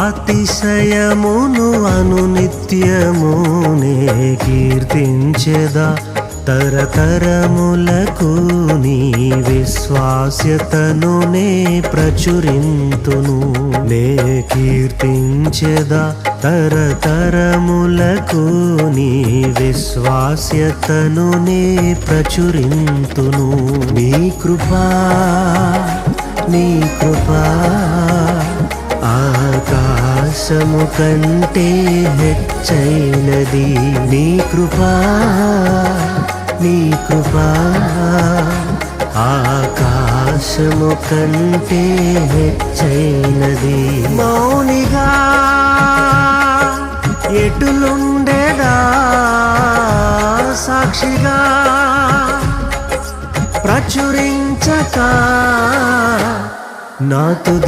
అతిశయమును అనునిత్యమునే కీర్తించెదా తరతరములకు నీ విశ్వాస్యతను నే ప్రచురింతును నే కీర్తించెదా తరతరములకు నీ విశ్వాస్యతను నే ప్రచురింతును నీ కృపా ఆకాశము కంటే హెచ్చైనది నీ కృపా ఆకాశము కంటే హెచ్చైనది మౌనిగా ఎటులుండెదా సాక్షిగా ప్రచురించక నా తుది